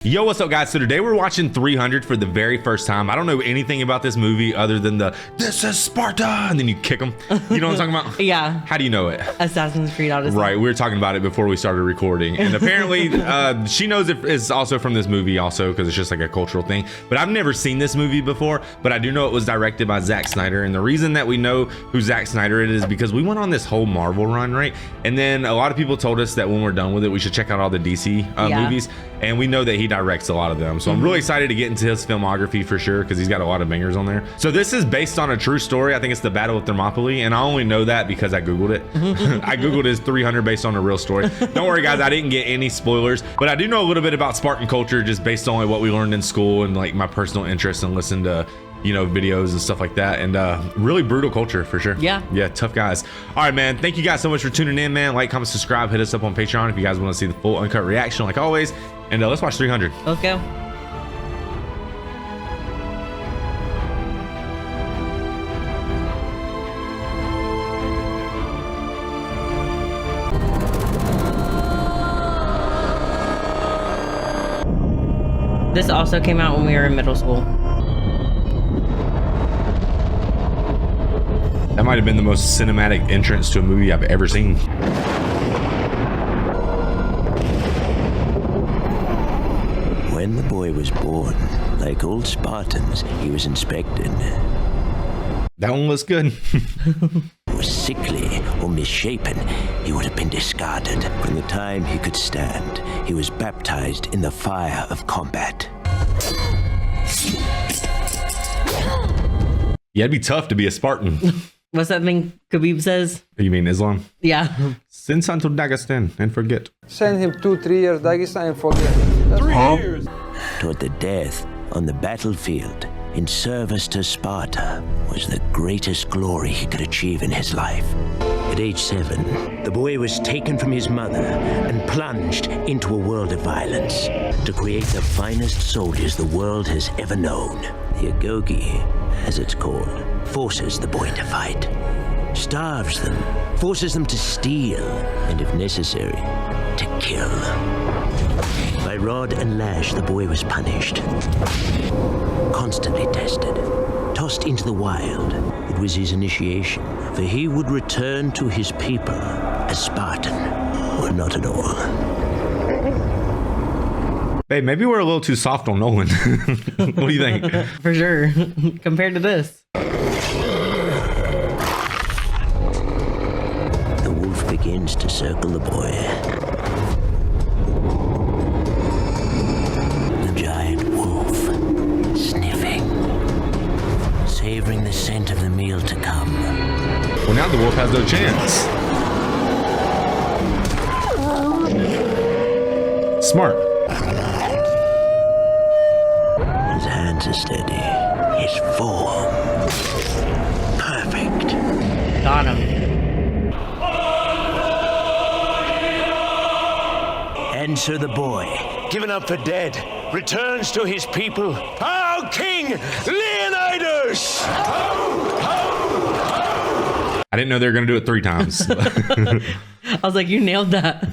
Yo, what's up guys? So today we're watching 300 for the very first time. I don't know anything about this movie other than this is Sparta, and then you kick them. You know what I'm talking about? Yeah. How do you know it? Assassin's Creed Odyssey. Right, we were talking about it before we started recording. And apparently she knows it's also from this movie also because it's just like a cultural thing. But I've never seen this movie before, but I do know it was directed by Zack Snyder. And the reason that we know who Zack Snyder is because we went on this whole Marvel run, right? And then a lot of people told us that when we're done with it, we should check out all the DC movies. And we know that he directs a lot of them. So I'm really excited to get into his filmography for sure because he's got a lot of bangers on there. So this is based on a true story. I think it's the Battle of Thermopylae. And I only know that because I Googled it. I Googled his 300 based on a real story. Don't worry guys, I didn't get any spoilers, but I do know a little bit about Spartan culture just based on like what we learned in school and like my personal interest and listen to, you know, videos and stuff like that. And really brutal culture for sure. Yeah, tough guys. All right, man, thank you guys so much for tuning in, man. Like, comment, subscribe, hit us up on Patreon if you guys want to see the full uncut reaction like always. And let's watch 300. Let's go. This also came out when we were in middle school. That might have been the most cinematic entrance to a movie I've ever seen. When the boy was born, like old Spartans, he was inspected. That one looks good. Was sickly or misshapen, he would have been discarded. From the time he could stand, he was baptized in the fire of combat. Yeah, it'd be tough to be a Spartan. What's that thing Khabib says? You mean Islam? Yeah. Send son to Dagestan and forget. Send him 2-3 years Dagestan and forget. 3 years. Toward the death on the battlefield in service to Sparta was the greatest glory he could achieve in his life. At age 7, the boy was taken from his mother and plunged into a world of violence to create the finest soldiers the world has ever known. The Agogi, as it's called, forces the boy to fight, starves them, forces them to steal, and if necessary, to kill. By rod and lash, the boy was punished, constantly tested, tossed into the wild. It was his initiation, for he would return to his people as Spartan, or not at all. Babe, maybe we're a little too soft on Nolan. What do you think? For sure. Compared to this. The wolf begins to circle the boy. The giant wolf, sniffing, savoring the scent of the meal to come. Well, now the wolf has no chance. Smart. His hands are steady. His form perfect. Got him. And so the boy, given up for dead, returns to his people. Our King Leonidas! I didn't know they were going to do it 3 times. I was like, you nailed that.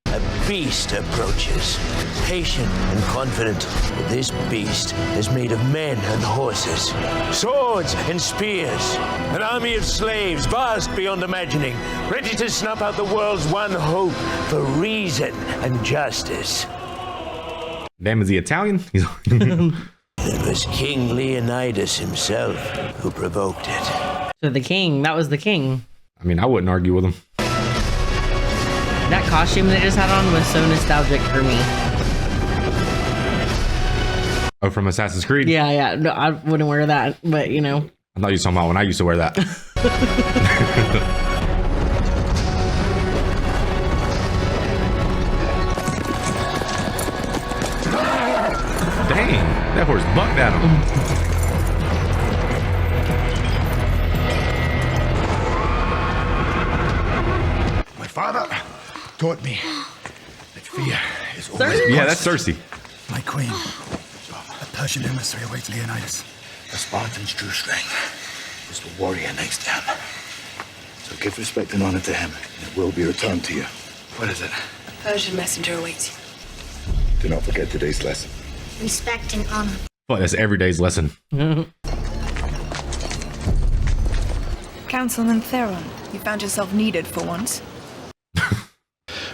A beast approaches, patient and confident. But this beast is made of men and horses, swords and spears, an army of slaves vast beyond imagining, ready to snuff out the world's one hope for reason and justice. Damn, is he Italian? It was King Leonidas himself who provoked it. So the king, that was the king. I mean, I wouldn't argue with him. That costume they just had on was so nostalgic for me. Oh, from Assassin's Creed? Yeah. No, I wouldn't wear that, but you know. I thought you were talking about when I used to wear that. Dang, that horse bucked at him. My father taught me that fear is always Yeah, that's Xerxes. my queen. A Persian emissary awaits Leonidas. The Spartan's true strength is the warrior next to him. So give respect and honor to him, and it will be returned to you. What is it? Persian messenger awaits you. Do not forget today's lesson. respect and honor. Well, that's every day's lesson. Councilman Theron, you found yourself needed for once.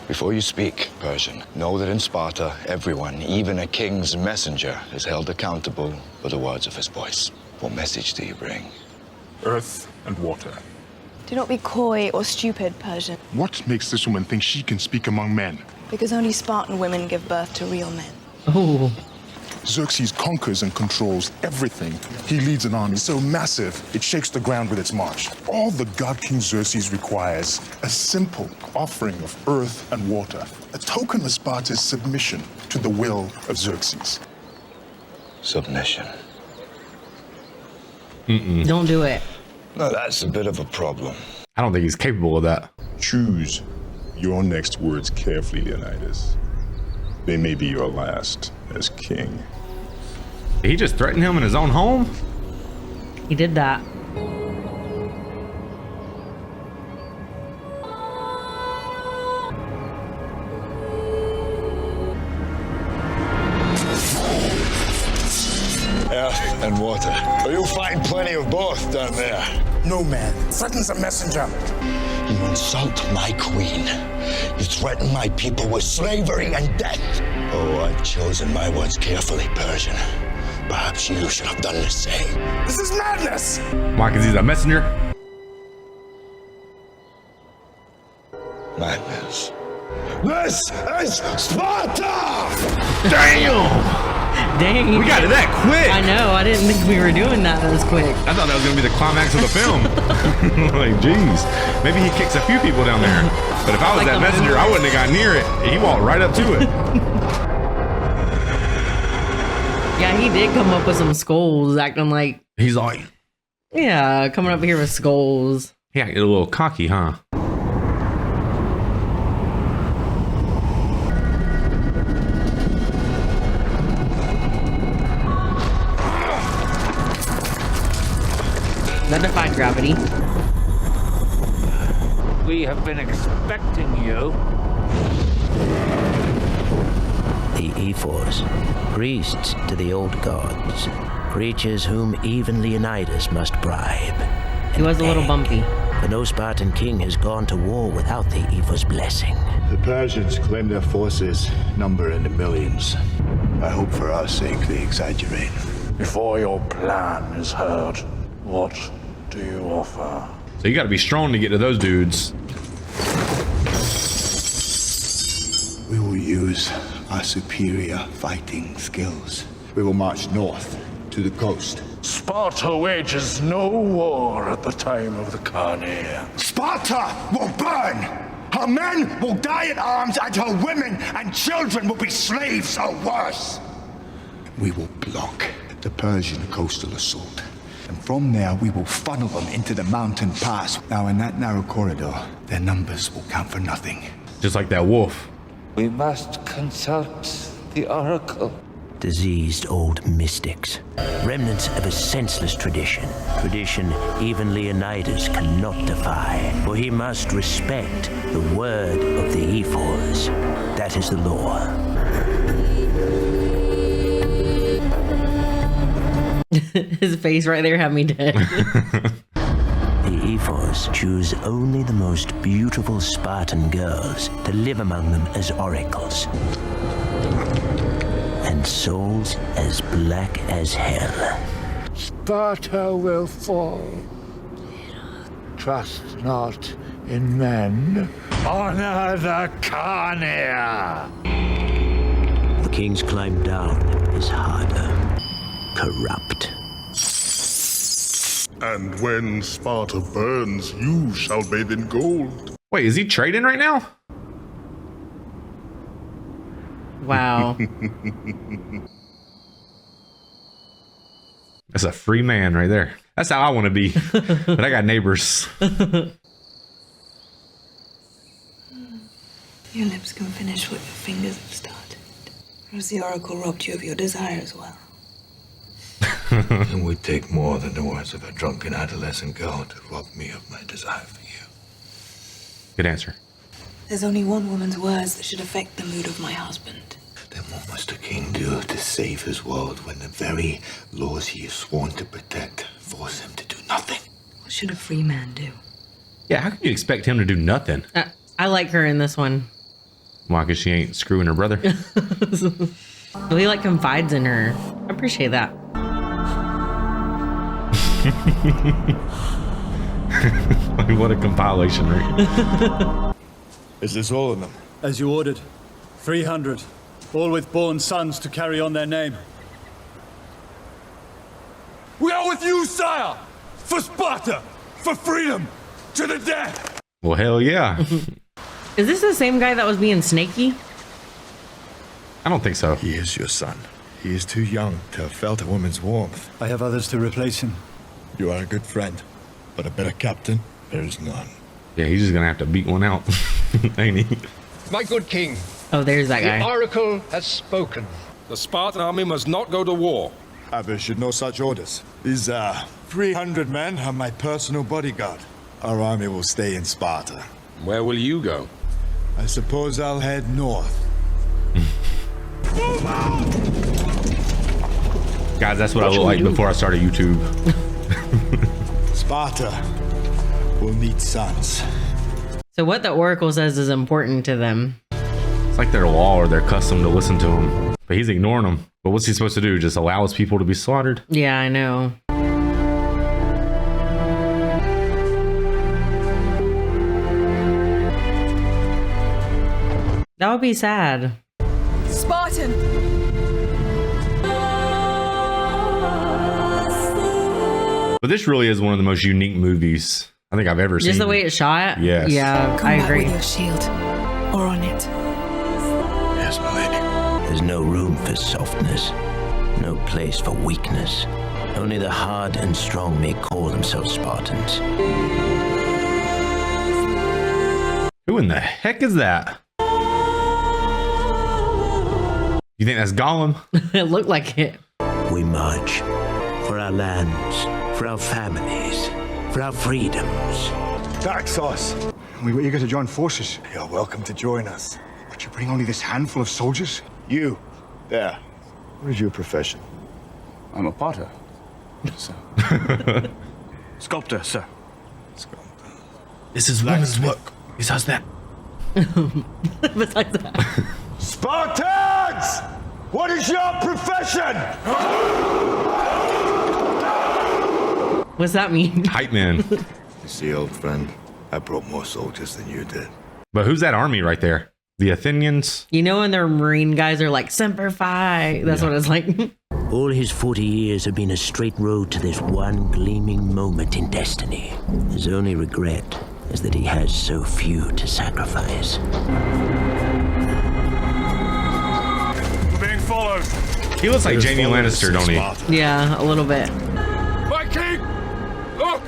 Before you speak, Persian, know that in Sparta, everyone, even a king's messenger, is held accountable for the words of his voice. What message do you bring? Earth and water. Do not be coy or stupid, Persian, What makes this woman think she can speak among men? because only Spartan women give birth to real men. Oh, Xerxes conquers and controls everything. He leads an army so massive, it shakes the ground with its march. All the god King Xerxes requires, a simple offering of earth and water, a token of Sparta's submission to the will of Xerxes. Submission. don't do it. Now that's a bit of a problem. I don't think he's capable of that. Choose your next words carefully, Leonidas. They may be your last as king. Did he just threaten him in his own home? He did that. Earth and water. But you'll find plenty of both down there. No man threatens a messenger. You insult my queen. You threaten my people with slavery and death. Oh, I've chosen my words carefully, Persian. Perhaps you should have done the same. This is madness! Why? Because he's a messenger? Madness. This is Sparta! Damn! Dang. We got it that quick! I know. I didn't think we were doing that quick. I thought that was gonna be the climax of the film. Like, geez. Maybe he kicks a few people down there. But if I was Like that a messenger, I wouldn't have got near it. He walked right up to it. Yeah, he did come up with some skulls, acting like, He's like, yeah, coming up here with skulls. yeah, a little cocky, huh? That defied gravity. We have been expecting you. The ephors, priests to the old gods, creatures whom even Leonidas must bribe. He was a little bumpy. For no Spartan king has gone to war without the ephors' blessing. The Persians claim their forces number in the millions. I hope for our sake they exaggerate. Before your plan is heard, what do you offer? So you gotta be strong to get to those dudes. We will use our superior fighting skills. We will march north to the coast. Sparta wages no war at the time of the Carnea. Sparta will burn! Her men will die at arms, and her women and children will be slaves or worse. We will block the Persian coastal assault. And from there, we will funnel them into the mountain pass. Now, in that narrow corridor, their numbers will count for nothing. Just like that wolf. We must consult the oracle. Diseased old mystics, remnants of a senseless tradition. Tradition even Leonidas cannot defy, for he must respect the word of the ephors. That is the law. His face right there had me dead. The ephors choose only the most beautiful Spartan girls to live among them as oracles. And souls as black as hell. Sparta will fall. Trust not in men. Honor the Carnea. The king's climb down is harder. Corrupt. And when Sparta burns, you shall bathe in gold. Wait, is he trading right now? Wow. That's a free man right there. That's how I want to be. But I got neighbors. Your lips can finish what your fingers have started. Or has the oracle robbed you of your desire as well? It would take more than the words of a drunken adolescent girl to rob me of my desire for you. Good answer. There's only one woman's words that should affect the mood of my husband. Then what must a king do to save his world when the very laws he is sworn to protect force him to do nothing? What should a free man do? Yeah, how can you expect him to do nothing? I like her in this one. Why? Because she ain't screwing her brother. Well, he like confides in her. I appreciate that. What a compilation, right? Is this all of them? As you ordered. 300. All with born sons to carry on their name. We are with you, sire! For Sparta! For freedom! To the death! Well, hell yeah. Is this the same guy that was being snaky? I don't think so. He is your son. He is too young to have felt a woman's warmth. I have others to replace him. You are a good friend, but a better captain, there is none. Yeah, he's just gonna have to beat one out, ain't he? My good king. Oh, there's that guy. The oracle has spoken. The Spartan army must not go to war. I issued no such orders. These 300 men are my personal bodyguard. Our army will stay in Sparta. Where will you go? I suppose I'll head north. Guys, that's what I looked like before I started YouTube. Sparta will need sons. So what the oracle says is important to them. It's like their law or their custom to listen to him. But he's ignoring them. But what's he supposed to do? Just allow his people to be slaughtered? Yeah, I know. That would be sad. Spartan! But this really is one of the most unique movies I think I've ever seen. Just the way it's shot? Yes. Yeah, Come I back agree. with your shield. Or on it. Yes, my lady. There's no room for softness. No place for weakness. Only the hard and strong may call themselves Spartans. Who in the heck is that? You think that's Gollum? It looked like it. We march for our lands, for our families, for our freedoms. Xerxes! We were eager to join forces. You're welcome to join us. But you bring only this handful of soldiers? You, there. What is your profession? I'm a potter. So. Sculptor, sir. This is woman's work. Besides that. Besides that. Spartans! What is your profession? What's that mean? Hype man. You see, old friend, I brought more soldiers than you did. But who's that army right there? The Athenians? You know when their marine guys are like, Semper Fi. That's what it's like. All his 40 years have been a straight road to this one gleaming moment in destiny. His only regret is that he has so few to sacrifice. We're being followed. He looks like Jamie Lannister, don't he? Yeah, a little bit. My king! Look!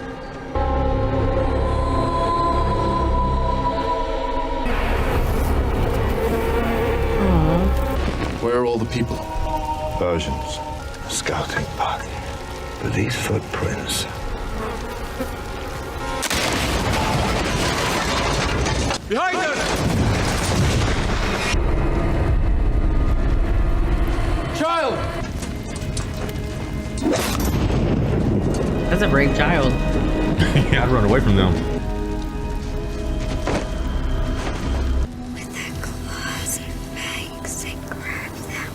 Where are all the people? Persians. Scouting party. But these footprints. Behind us! Child! That's a brave child. Yeah, I'd run away from them. With their claws and fangs, they grab them.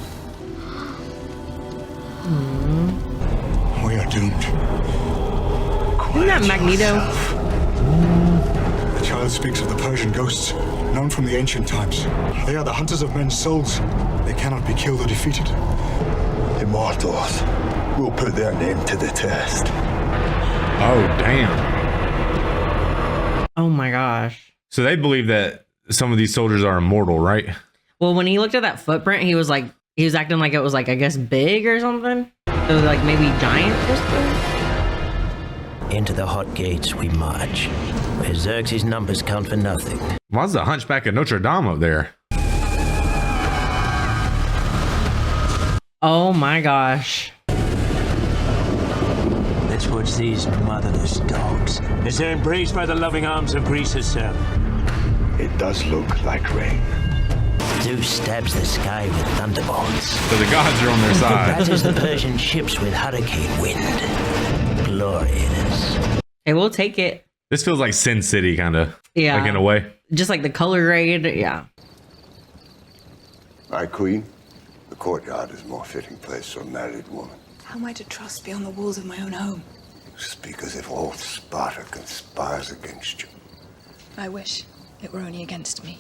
We are doomed. Isn't that Magneto? The child speaks of the Persian ghosts, known from the ancient times. They are the hunters of men's souls. They cannot be killed or defeated. Immortals. We'll put their name to the test. Oh, damn. Oh my gosh. So they believe that some of these soldiers are immortal, right? Well, when he looked at that footprint, he was acting like it was like, I guess, big or something. So like maybe giant or something. Into the hot gates we march, where Xerxes' numbers count for nothing. Why's the Hunchback of Notre Dame up there? Oh my gosh. Let's watch these motherless dogs as they're embraced by the loving arms of Greece herself. It does look like rain. Zeus stabs the sky with thunderbolts. So the gods are on their side. Batters the Persian ships with hurricane wind. Glorious. Hey, we'll take it. This feels like Sin City, kind of. Yeah. Like in a way. Just like the color grade. Yeah. My queen, the courtyard is a more fitting place for a married woman. How am I to trust beyond the walls of my own home? You speak as if all Sparta conspires against you. I wish it were only against me.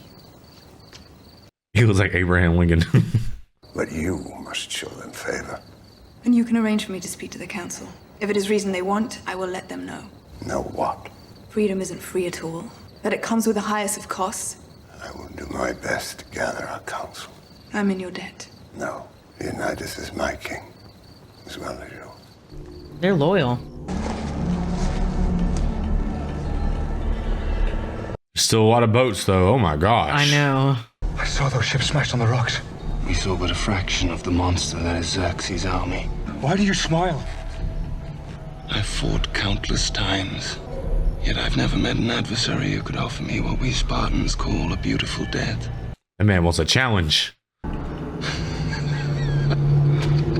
He was like Abraham Lincoln. But you must show them favor. And you can arrange for me to speak to the council. If it is reason they want, I will let them know. Know what? Freedom isn't free at all. That it comes with the highest of costs. I will do my best to gather our council. I'm in your debt. No, Leonidas is my king, as well as yours. They're loyal. Still a lot of boats, though. Oh my gosh. I know. I saw those ships smashed on the rocks. We saw but a fraction of the monster that is Xerxes' army. Why do you smile? I've fought countless times, yet I've never met an adversary who could offer me what we Spartans call a beautiful death. That man wants a challenge.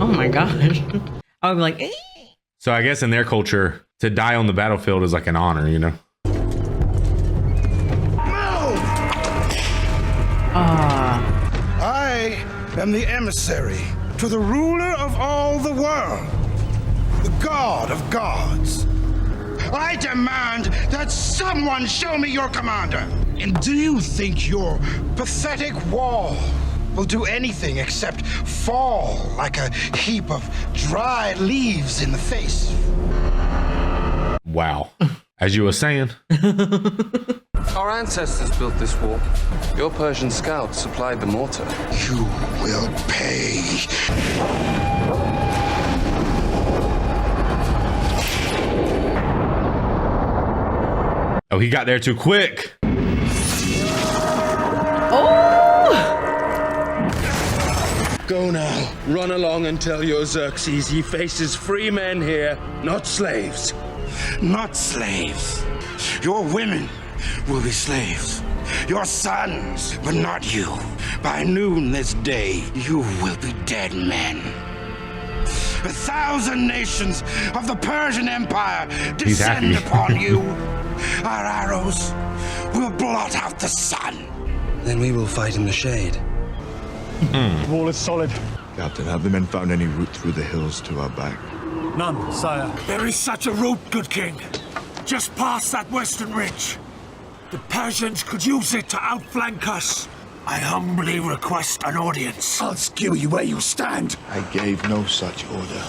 Oh my gosh. I would be like, eh. So I guess in their culture, to die on the battlefield is like an honor, you know? I am the emissary to the ruler of all the world, the god of gods. I demand that someone show me your commander. And do you think your pathetic wall will do anything except fall like a heap of dry leaves in the face? Wow. As you were saying. Our ancestors built this wall. Your Persian scouts supplied the mortar. You will pay. Oh, he got there too quick. Go now, run along and tell your Xerxes he faces free men here, not slaves. Not slaves. Your women will be slaves. Your sons, but not you. By noon this day, you will be dead men. 1,000 nations of the Persian Empire descend upon you. Our arrows will blot out the sun. Then we will fight in the shade. The wall is solid. Captain, have the men found any route through the hills to our back? None, sire. There is such a route, good king. Just past that western ridge. The Persians could use it to outflank us. I humbly request an audience. I'll skew you where you stand. I gave no such order.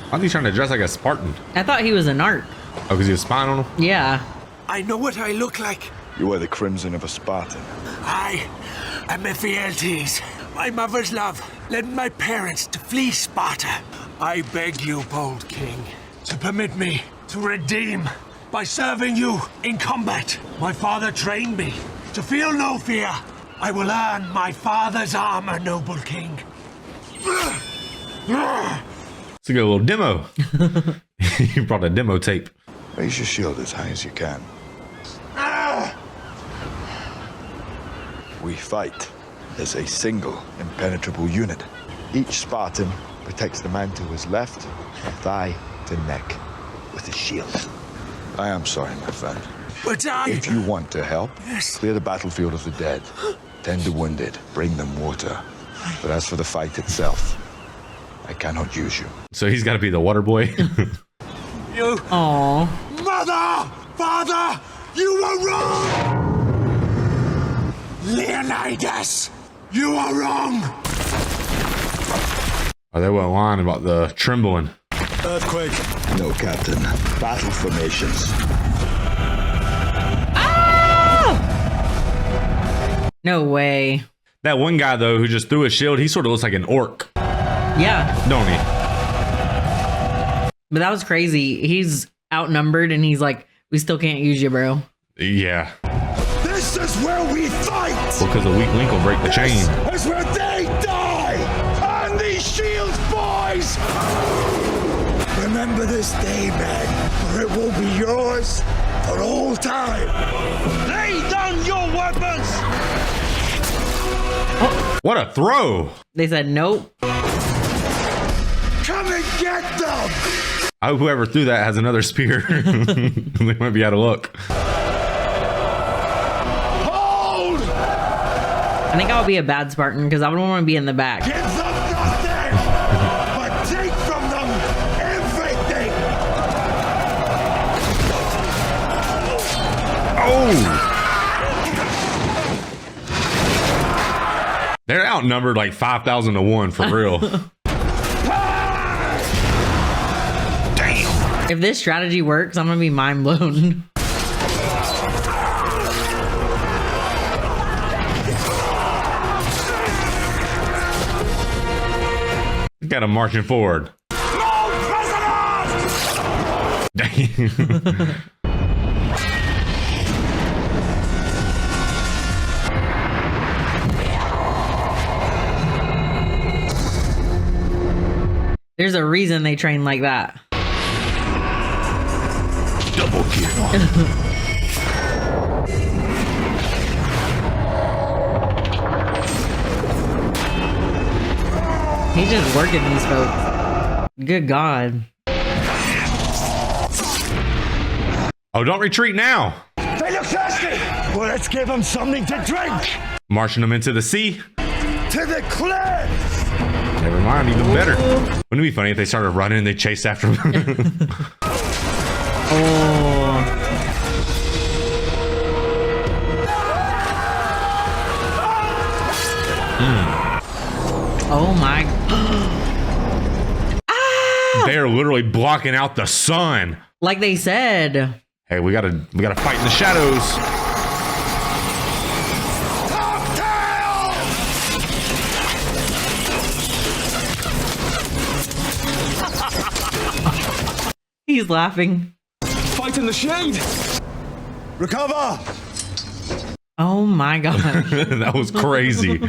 Why is he trying to dress like a Spartan? I thought he was a narc. Oh, because he was spying on him? Yeah. I know what I look like. You are the crimson of a Spartan. I am Ephialtes. My mother's love led my parents to flee Sparta. I beg you, bold king, to permit me to redeem by serving you in combat. My father trained me to feel no fear. I will earn my father's armor, noble king. Let's get a little demo. He brought a demo tape. Raise your shield as high as you can. We fight as a single, impenetrable unit. Each Spartan protects the man to his left, from thigh to neck, with his shield. I am sorry, my friend. But If you want to help, Yes. clear the battlefield of the dead, tend the wounded, bring them water. But as for the fight itself, I cannot use you. So he's got to be the water boy. You. Aww. Mother! Father! You were wrong! Leonidas! You are wrong! Oh, they weren't lying about the trembling. Earthquake. No, Captain. Battle formations. No way. That one guy, though, who just threw a shield, he sort of looks like an orc. Yeah. Don't he? But that was crazy. He's outnumbered and he's like, we still can't use you, bro. Yeah. This is where we fight! Well, because the weak link will break the chain. This is where they die! On these shields, boys! Remember this day, man, or it will be yours for all time. Lay down your weapons! What a throw! They said nope. Come and get them! I hope whoever threw that has another spear. They might be out of luck. Hold! I think I would be a bad Spartan because I would want to be in the back. Give them nothing! But take from them everything! Oh! They're outnumbered like 5,000 to 1 for real. Damn. If this strategy works, I'm gonna be mind blown. Got him marching forward. Dang. There's a reason they train like that. Double kill. He's just working these folks. Good God. Oh, don't retreat now. They look thirsty! Well, let's give them something to drink! Marching them into the sea. To the cliffs! Never mind, even better. Wouldn't it be funny if they started running and they chased after them? Oh. Oh my. They're literally blocking out the sun. Like they said. Hey, we gotta fight in the shadows. He's laughing. Fight in the shade. Recover! Oh my God. That was crazy.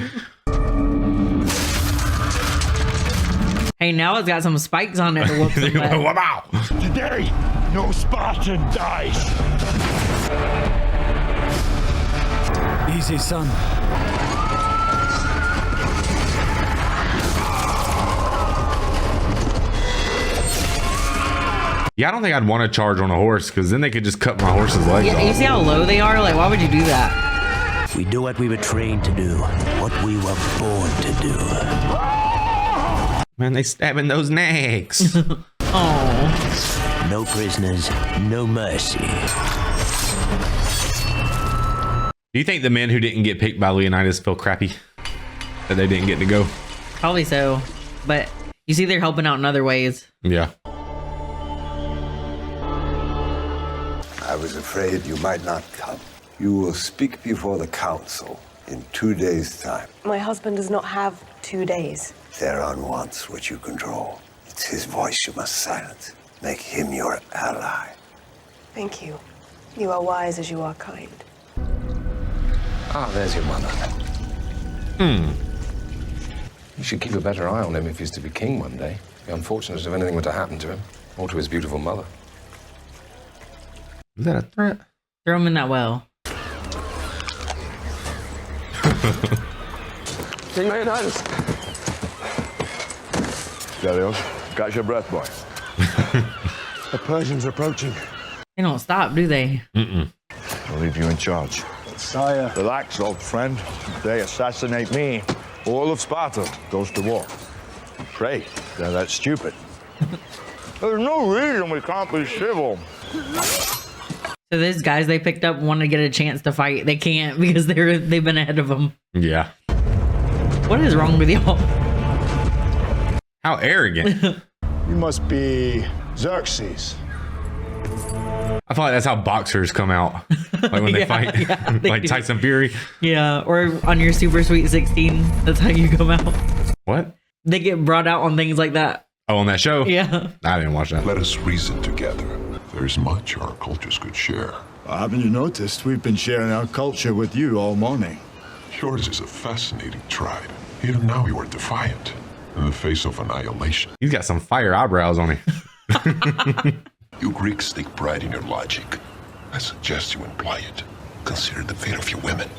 Hey, now it's got some spikes on it to whoop some butt. Wow. Today, no Spartan dies. Easy, son. Yeah, I don't think I'd want to charge on a horse because then they could just cut my horse's legs Yeah, you off. see how low they are? Like, why would you do that? We do what we were trained to do, what we were born to do. Man, they stabbing those necks. Oh. No prisoners, no mercy. Do you think the men who didn't get picked by Leonidas feel crappy that they didn't get to go? Probably so. But you see, they're helping out in other ways. Yeah. I was afraid you might not come. You will speak before the council in 2 days' time. My husband does not have 2 days. Theron wants what you control. It's his voice you must silence. Make him your ally. Thank you. You are wise as you are kind. Ah, there's your mother. Hmm. You should keep a better eye on him if he's to be king one day. Be unfortunate if anything were to happen to him, or to his beautiful mother. Is that a threat? Throw him in that well. King Leonidas. Darius, catch your breath, boy. The Persians are approaching. They don't stop, do they? Mm-mm. I'll leave you in charge. Sire. Relax, old friend. If they assassinate me, all of Sparta goes to war. Pray, they're that stupid. There's no reason we can't be civil. So these guys they picked up want to get a chance to fight. They can't because they've been ahead of them. Yeah. What is wrong with y'all? How arrogant. You must be Xerxes. I feel like that's how boxers come out. Like when they fight. Yeah, they like do. Tyson Fury. Yeah, or on your Super Sweet 16. That's how you come out. What? They get brought out on things like that. Oh, on that show? Yeah. I didn't watch that. Let us reason together. There's much our cultures could share. Haven't you noticed? We've been sharing our culture with you all morning. Yours is a fascinating tribe. Even now you are defiant in the face of annihilation. He's got some fire eyebrows on him. You Greeks take pride in your logic. I suggest you imply it. Consider the fate of your women.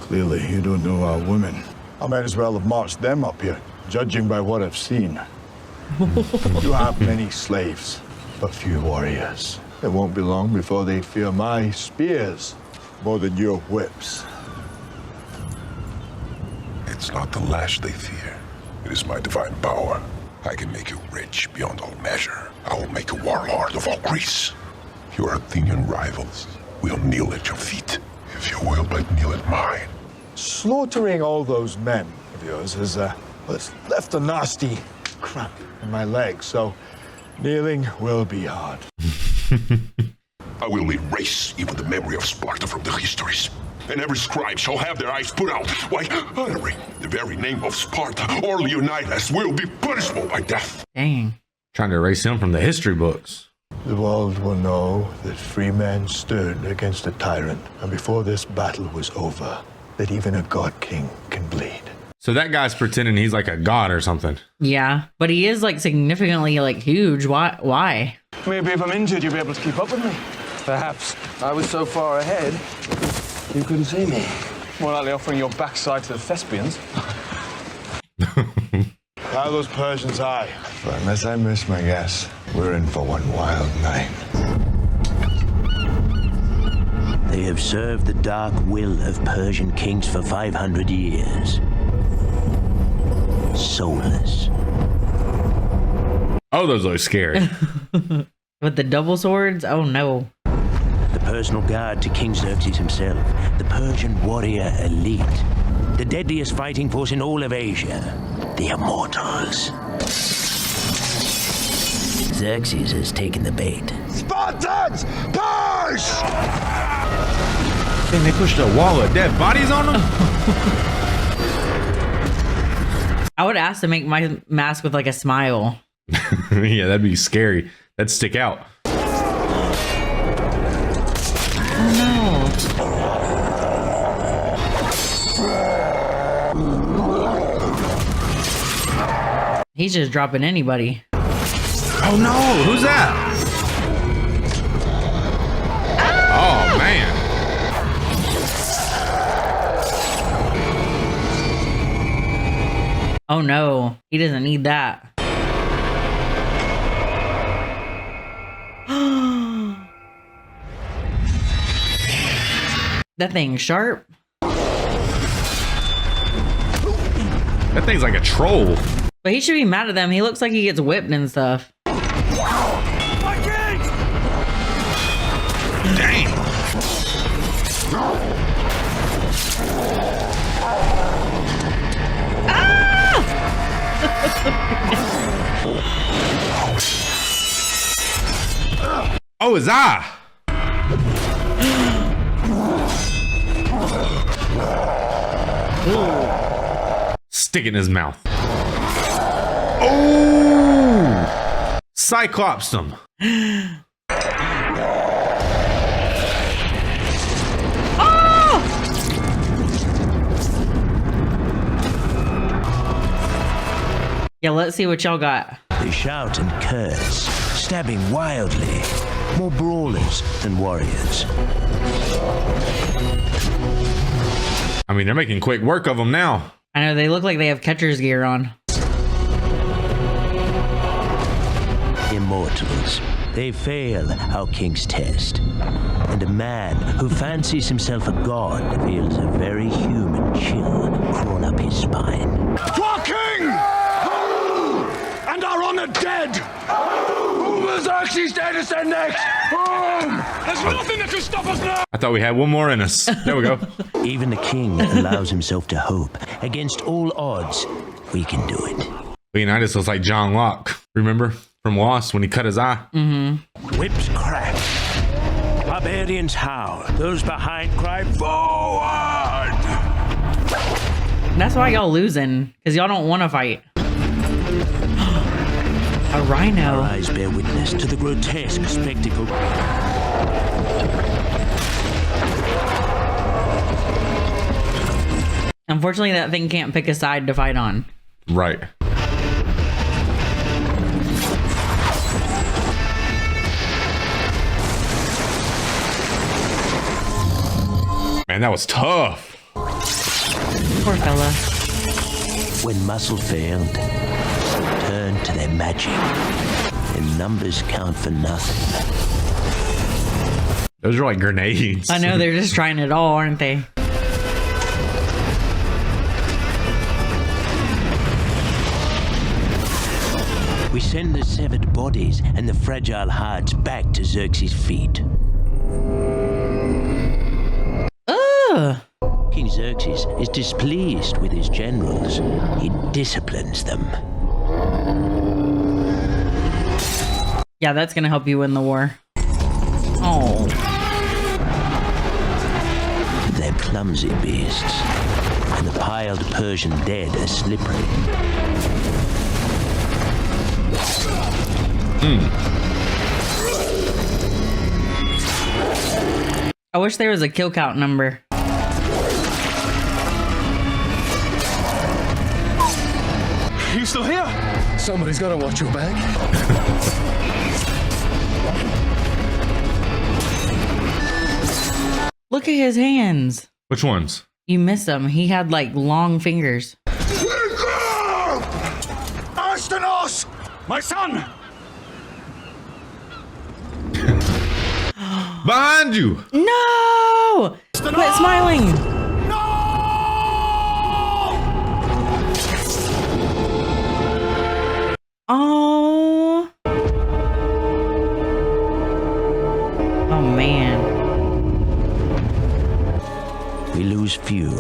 Clearly, you don't know our women. I might as well have marched them up here, judging by what I've seen. You have many slaves, but few warriors. It won't be long before they fear my spears more than your whips. It's not the lash they fear. It is my divine power. I can make you rich beyond all measure. I will make you warlord of all Greece. Your Athenian rivals will kneel at your feet, if you will but kneel at mine. Slaughtering all those men of yours has left a nasty crack in my leg, so kneeling will be hard. I will erase even the memory of Sparta from the histories. And every scribe shall have their eyes put out. Why, uttering the very name of Sparta or Leonidas will be punishable by death. Dang. Trying to erase him from the history books. The world will know that free men stood against a tyrant, and before this battle was over, that even a god king can bleed. So that guy's pretending he's like a god or something. Yeah, but he is like significantly like huge. Why? Maybe if I'm injured, you'll be able to keep up with me. Perhaps. I was so far ahead, you couldn't see me. More likely offering your backside to the thespians. Fire those Persians high. But unless I miss my guess, we're in for one wild night. They have served the dark will of Persian kings for 500 years. Soulless. Oh, those look scary. With the double swords? Oh no. The personal guard to King Xerxes himself, the Persian warrior elite, the deadliest fighting force in all of Asia, the Immortals. Xerxes has taken the bait. Spartans, push! And they pushed a wall of dead bodies on them? I would ask to make my mask with like a smile. Yeah, that'd be scary. That'd stick out. He's just dropping anybody. Oh no, who's that? Oh man. Oh no, he doesn't need that. That thing's sharp. That thing's like a troll. But he should be mad at them. He looks like he gets whipped and stuff. Dang. Oh, his eye. Stick it in his mouth. Oh! Cyclops him. Yeah, let's see what y'all got. They shout and curse, stabbing wildly. More brawlers than warriors. I mean, they're making quick work of them now. I know, they look like they have catcher's gear on. Immortals. They fail our king's test. And a man who fancies himself a god feels a very human chill crawl up his spine. To our king! And our honored dead! Whom will Xerxes dare to send next? There's nothing that can stop us now! I thought we had one more in us. There we go. Even the king allows himself to hope. Against all odds, we can do it. Leonidas looks like John Locke. Remember from Lost when he cut his eye? Mm-hmm. Whips crack. Barbarians howl. Those behind cry, forward! That's why y'all losing, because y'all don't want to fight. A rhino. Our eyes bear witness to the grotesque spectacle. Unfortunately, that thing can't pick a side to fight on. Right. Man, that was tough. Poor fella. When muscle failed, they turned to their magic. And numbers count for nothing. Those are like grenades. I know, they're just trying it all, aren't they? We send the severed bodies and the fragile hearts back to Xerxes' feet. Ugh. King Xerxes is displeased with his generals. He disciplines them. Yeah, that's gonna help you win the war. Oh. They're clumsy beasts, and the piled Persian dead are slippery. I wish there was a kill count number. You still here? Somebody's got to watch your back. Look at his hands. Which ones? You missed them. He had like long fingers. Astynos! My son! Behind you! No! Quit smiling! Oh. Oh man. We lose few,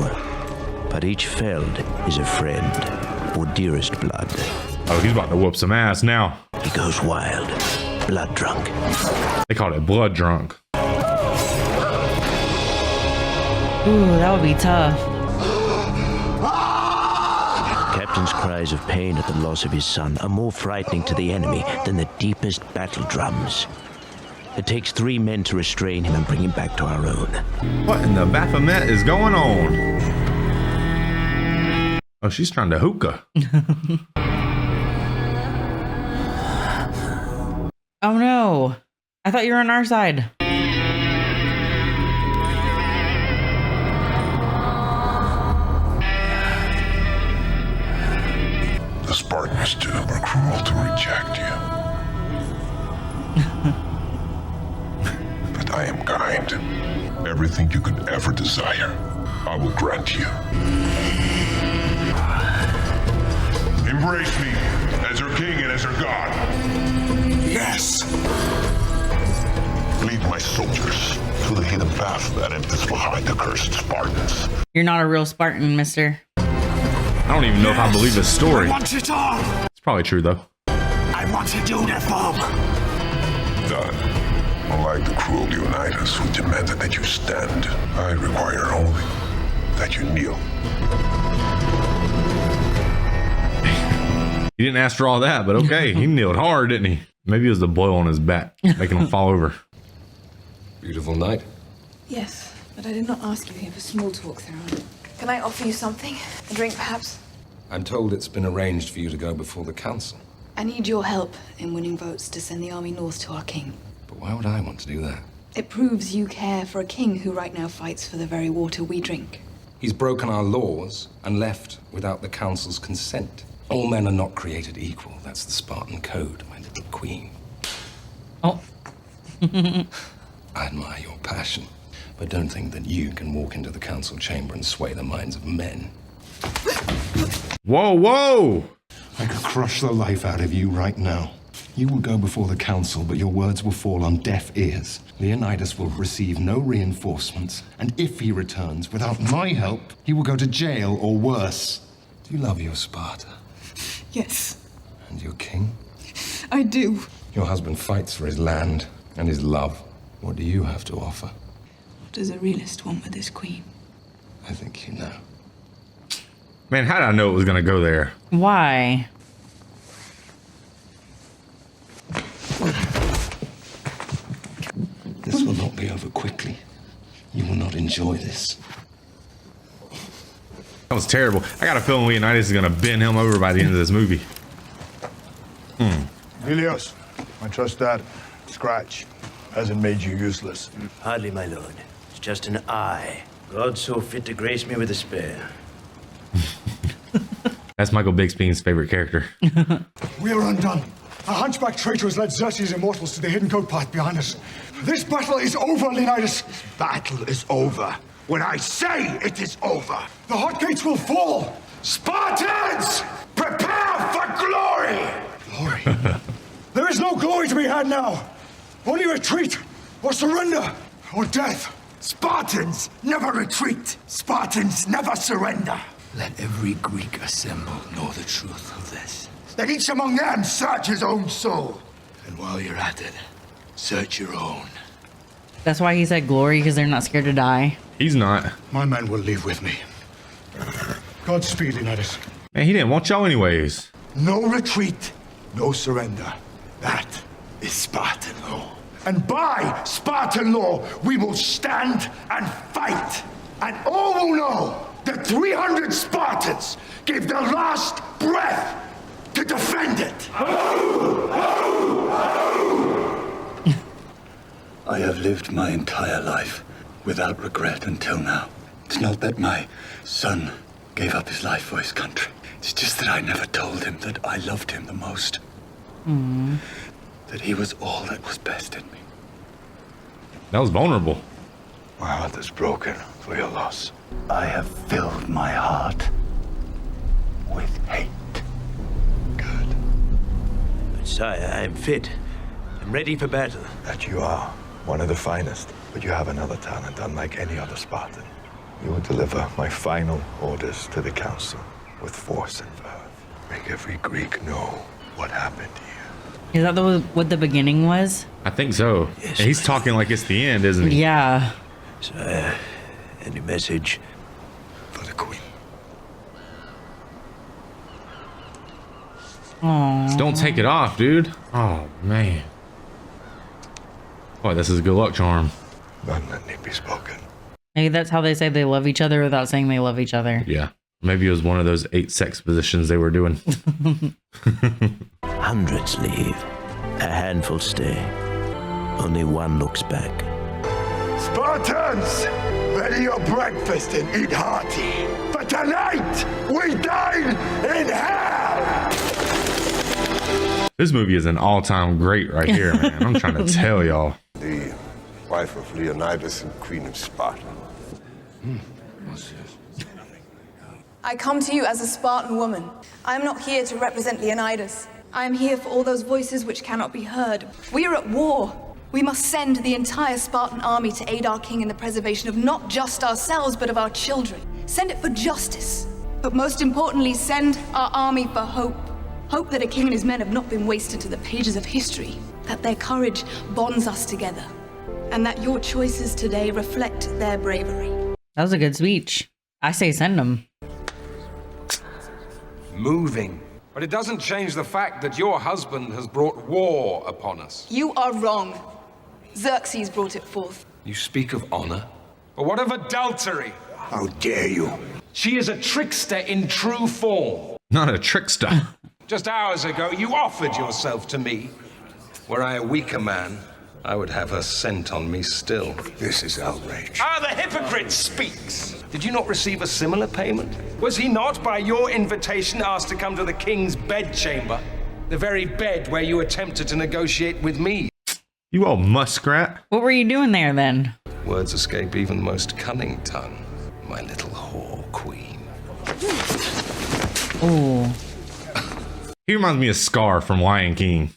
but each felled is a friend or dearest blood. Oh, he's about to whoop some ass now. He goes wild, blood drunk. They call it blood drunk. Ooh, that would be tough. Captain's cries of pain at the loss of his son are more frightening to the enemy than the deepest battle drums. It takes 3 men to restrain him and bring him back to our own. What in the Baphomet is going on? Oh, she's trying to hookah. Oh no. I thought you were on our side. The Spartans, too, were cruel to reject you. But I am kind. Everything you could ever desire, I will grant you. Embrace me as your king and as your god. Yes! Lead my soldiers to the hidden path that enters behind the cursed Spartans. You're not a real Spartan, mister. I don't even know if I believe this story. I want it all! It's probably true, though. I want a uniform! Done. Unlike the cruel Leonidas who demanded that you stand, I require only that you kneel. He didn't ask for all that, but okay. He kneeled hard, didn't he? Maybe it was the boil on his back, making him fall over. Beautiful night. Yes, but I did not ask you here for small talk, Theron. Can I offer you something? A drink, perhaps? I'm told it's been arranged for you to go before the council. I need your help in winning votes to send the army north to our king. But why would I want to do that? It proves you care for a king who right now fights for the very water we drink. He's broken our laws and left without the council's consent. All men are not created equal. That's the Spartan code, my little queen. Oh. I admire your passion, but don't think that you can walk into the council chamber and sway the minds of men. Whoa, whoa! I could crush the life out of you right now. You will go before the council, but your words will fall on deaf ears. Leonidas will receive no reinforcements, and if he returns without my help, he will go to jail or worse. Do you love your Sparta? Yes, And your king? I do. Your husband fights for his land and his love. What do you have to offer? What does a realist want with his queen? I think you know. Man, how did I know it was going to go there? Why? This will not be over quickly. You will not enjoy this. That was terrible. I got a feeling Leonidas is going to bend him over by the end of this movie. Helios, I trust that scratch hasn't made you useless. Hardly, my lord. It's just an eye. God so fit to grace me with a spare. That's Michael Bixby's favorite character. We are undone. A hunchback traitor has led Xerxes' immortals to the hidden code path behind us. This battle is over, Leonidas. Battle is over when I say it is over. The hot gates will fall. Spartans, prepare for glory. Glory? There is no glory to be had now. Only retreat, or surrender, or death. Spartans never retreat. Spartans never surrender. Let every Greek assemble know the truth of this. Let each among them search his own soul. And while you're at it, search your own. That's why he said glory, because they're not scared to die. He's not. My men will leave with me. Godspeed, Leonidas. Man, he didn't want y'all anyways. No retreat, no surrender. That is Spartan law. And by Spartan law, we will stand and fight. And all will know that 300 Spartans gave their last breath to defend it. I have lived my entire life without regret until now. It's not that my son gave up his life for his country. It's just that I never told him that I loved him the most. That he was all that was best in me. That was vulnerable. My heart is broken for your loss. I have filled my heart with hate. But sire, I am fit. I'm ready for battle. That you are, one of the finest. But you have another talent unlike any other Spartan. You will deliver my final orders to the council with force and verve. Make every Greek know what happened to you. Is that what the beginning was? I think so. Yes, and he's talking like it's the end, isn't he? Yeah. Sire, any message? For the queen. Aww. Don't take it off, dude. Oh, man. Boy, this is a good luck charm. None that need be spoken. Maybe that's how they say they love each other without saying they love each other. Yeah. Maybe it was one of those 8 sex positions they were doing. Hundreds leave. A handful stay. Only one looks back. Spartans, ready your breakfast and eat hearty. For tonight, we dine in hell! This movie is an all-time great right here, man. I'm trying to tell y'all. The wife of Leonidas and queen of Sparta. I come to you as a Spartan woman. I am not here to represent Leonidas. I am here for all those voices which cannot be heard. We are at war. We must send the entire Spartan army to aid our king in the preservation of not just ourselves, but of our children. Send it for justice. But most importantly, send our army for hope. Hope that a king and his men have not been wasted to the pages of history. That their courage bonds us together. And that your choices today reflect their bravery. That was a good speech. I say send them. Moving. But it doesn't change the fact that your husband has brought war upon us. You are wrong. Xerxes brought it forth. You speak of honor? But what of adultery? How dare you? She is a trickster in true form. Not a trickster. Just hours ago, you offered yourself to me. Were I a weaker man, I would have her scent on me still. This is outrage. Ah, the hypocrite speaks. Did you not receive a similar payment? Was he not, by your invitation, asked to come to the king's bedchamber? The very bed where you attempted to negotiate with me. You old muskrat. What were you doing there then? Words escape even the most cunning tongue. My little whore queen. Oh. He reminds me of Scar from Lion King.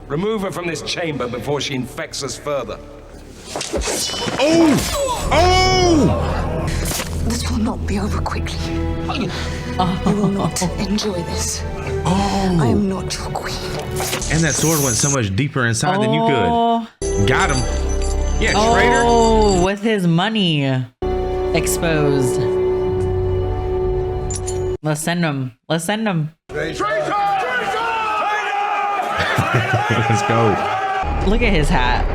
Remove her from this chamber before she infects us further. Oh! Oh! This will not be over quickly. You will not enjoy this. Oh! I am not your queen. And that sword went so much deeper inside than you could. Got him. Yeah, traitor. Oh, with his money exposed. Let's send him. Let's send him. Let's go. Look at his hat.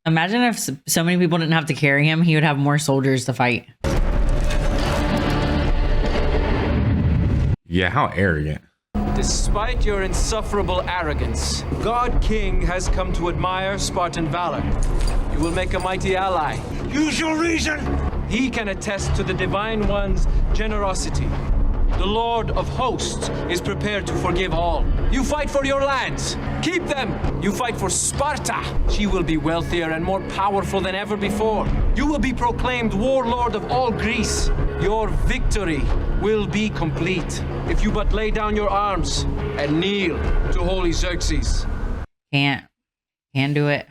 Imagine if so many people didn't have to carry him, he would have more soldiers to fight. Yeah, how arrogant. Despite your insufferable arrogance, God King has come to admire Spartan valor. You will make a mighty ally. Use your reason! He can attest to the Divine One's generosity. The Lord of Hosts is prepared to forgive all. You fight for your lands. Keep them. You fight for Sparta. She will be wealthier and more powerful than ever before. You will be proclaimed warlord of all Greece. Your victory will be complete if you but lay down your arms and kneel to holy Xerxes. Can't do it.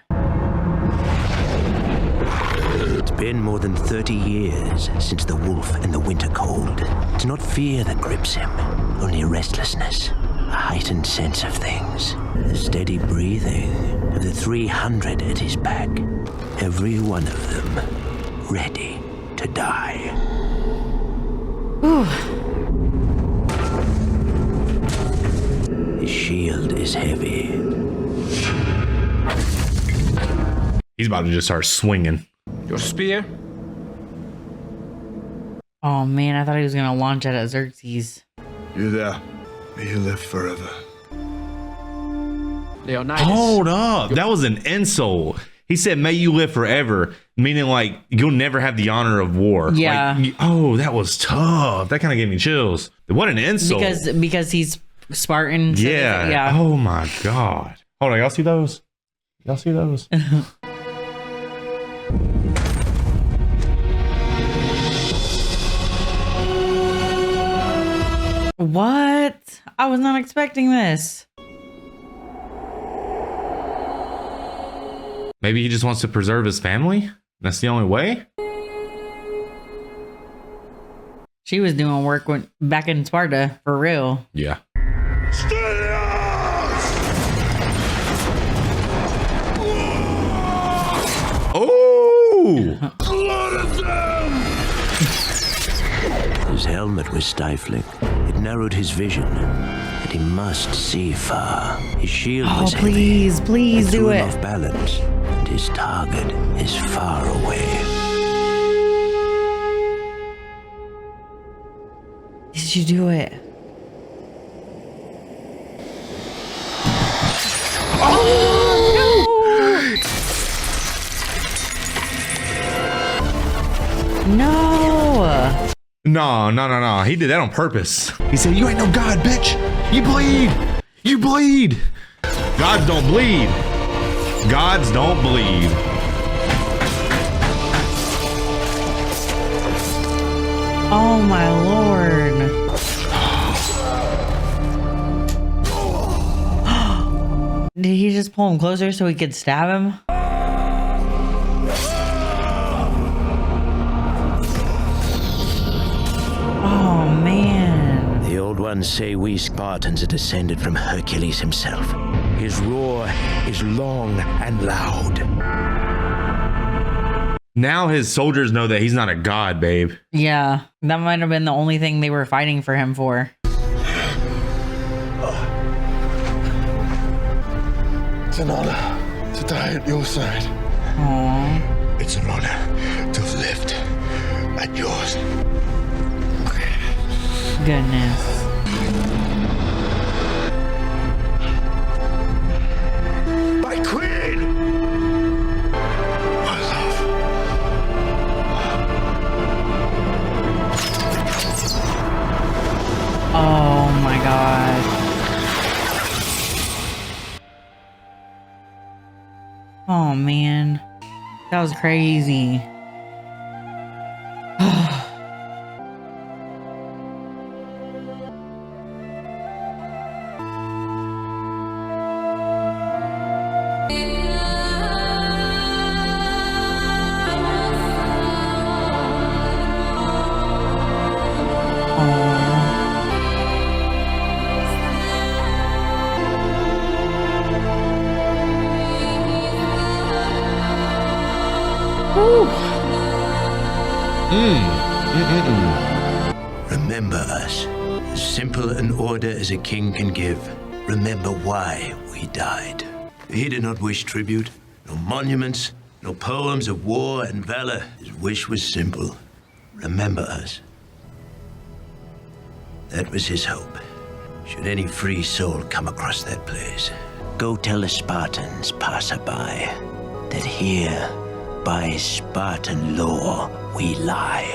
It's been more than 30 years since the wolf and the winter cold. It's not fear that grips him, only restlessness, a heightened sense of things, the steady breathing of the 300 at his back, every one of them ready to die. Ooh. His shield is heavy. He's about to just start swinging. Your spear? Oh man, I thought he was gonna launch it at Xerxes. You there. May you live forever. Leonidas. Hold up. That was an insult. He said, may you live forever, meaning like you'll never have the honor of war. Yeah. Like, oh, that was tough. That kind of gave me chills. What an insult. Because he's Spartan. So yeah. yeah. Oh my God. Hold on. Y'all see those? Y'all see those? What? I was not expecting this. Maybe he just wants to preserve his family? That's the only way? She was doing work back in Sparta, for real. Yeah. Oh! His helmet was stifling. It narrowed his vision, and he must see far. His shield was heavy. Please do it. Off balance, and his target is far away. Did you do it? No. No. He did that on purpose. He said, you ain't no god, bitch. You bleed. You bleed. Gods don't bleed. Gods don't bleed. Oh my lord. Did he just pull him closer so he could stab him? Oh man. The old ones say we Spartans are descended from Hercules himself. His roar is long and loud. Now his soldiers know that he's not a god, babe. Yeah, that might have been the only thing they were fighting for him for. It's an honor to die at your side. Aww. It's an honor to have lived at yours. Goodness. My queen! My love. Oh my god. Oh man. That was crazy. Remember us. As simple an order as a king can give. Remember why we died. He did not wish tribute, no monuments, no poems of war and valor. His wish was simple. Remember us. That was his hope. Should any free soul come across that place, go tell the Spartans passerby that here by Spartan law, we lie.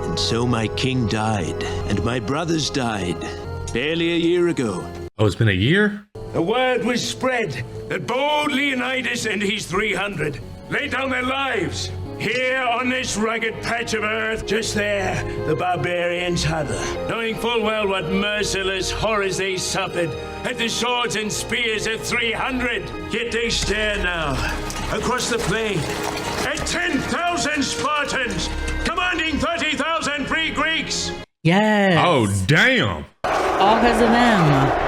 And so my king died, and my brothers died, barely a year ago. Oh, it's been a year? The word was spread that bold Leonidas and his 300 laid down their lives here on this rugged patch of earth. Just there, the barbarians hover, knowing full well what merciless horrors they suffered at the swords and spears of 300. Yet they stare now across the plain at 10,000 Spartans commanding 30,000 free Greeks. Yes. Oh, damn. All because of them.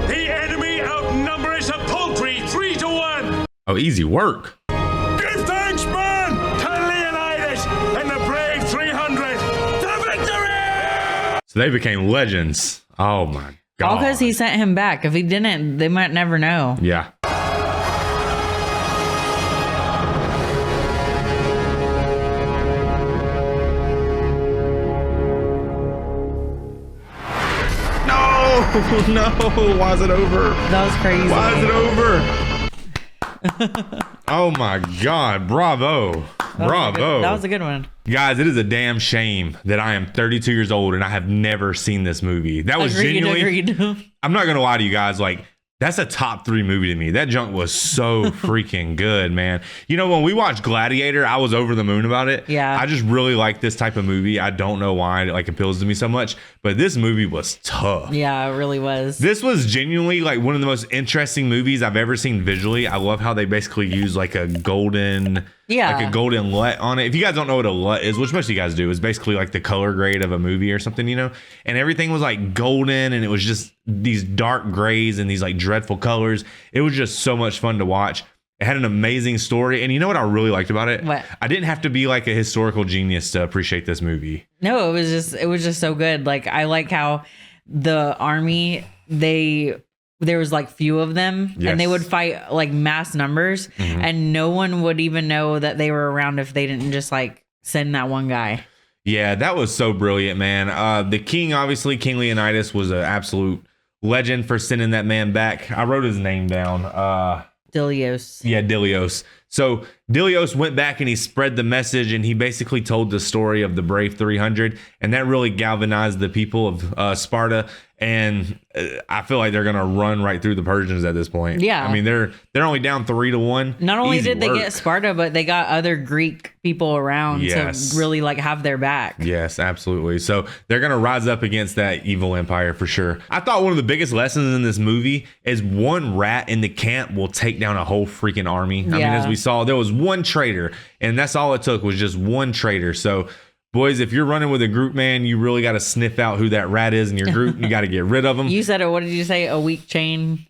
The enemy outnumber us a paltry 3-1. Oh, easy work. Give thanks, man, to Leonidas and the brave 300 for victory! So they became legends. Oh my God. All because he sent him back. If he didn't, they might never know. Yeah. No, why is it over? That was crazy. Why is it over? Oh my God, bravo. Bravo. That was a good one. Guys, it is a damn shame that I am 32 years old and I have never seen this movie. That was genuinely, I'm not going to lie to you guys, like, that's a top 3 movie to me. That junk was so freaking good, man. You know, when we watched Gladiator, I was over the moon about it. Yeah. I just really like this type of movie. I don't know why it like appeals to me so much, but this movie was tough. Yeah, it really was. This was genuinely like one of the most interesting movies I've ever seen visually. I love how they basically use like a golden, like a golden LUT on it. If you guys don't know what a LUT is, which most of you guys do, is basically like the color grade of a movie or something, you know? And everything was like golden and it was just these dark grays and these like dreadful colors. It was just so much fun to watch. It had an amazing story. And you know what I really liked about it? What? I didn't have to be like a historical genius to appreciate this movie. No, it was just so good. Like, I like how the army, there was like few of them, Yes. and they would fight like mass numbers, and no one would even know that they were around if they didn't just like send that one guy. Yeah, that was so brilliant, man. The king, obviously, King Leonidas, was an absolute legend for sending that man back. I wrote his name down. Dilios. Yeah, Dilios. So Dilios went back and he spread the message and he basically told the story of the brave 300, and that really galvanized the people of Sparta. And I feel like they're gonna run right through the Persians at this point. Yeah. I mean they're only down 3-1. Not only Easy did they work. get Sparta, but they got other Greek people around Yes. to really like have their back. Yes, absolutely. So they're going to rise up against that evil empire for sure. I thought one of the biggest lessons in this movie is one rat in the camp will take down a whole freaking army. I mean, Yeah. as we saw, there was one traitor, and that's all it took was just one traitor. So, boys, if you're running with a group, man, you really got to sniff out who that rat is in your group. You got to get rid of them. You said it. What did you say? A weak chain.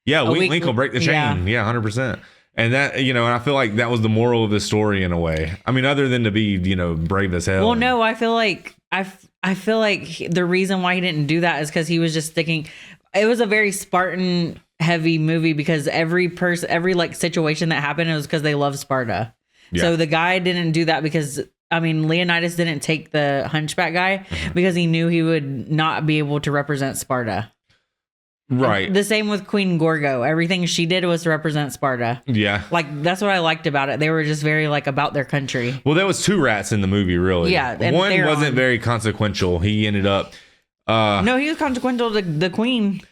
Yeah, a weak weak- link will break the chain. Yeah, 100%. And that, you know, and I feel like that was the moral of the story in a way. I mean, other than to be, you know, brave as hell. Well, no, I feel like I feel like the reason why he didn't do that is because he was just sticking. It was a very Spartan heavy movie because every like situation that happened, it was because they love Sparta. Yeah. So the guy didn't do that because, I mean, Leonidas didn't take the hunchback guy because he knew he would not be able to represent Sparta. Right. The same with Queen Gorgo. Everything she did was to represent Sparta. Yeah. Like, that's what I liked about it. They were just very like about their country. Well, there was 2 rats in the movie, really. Yeah, and one they're wasn't on- very consequential. He ended up. No, he was consequential to the queen.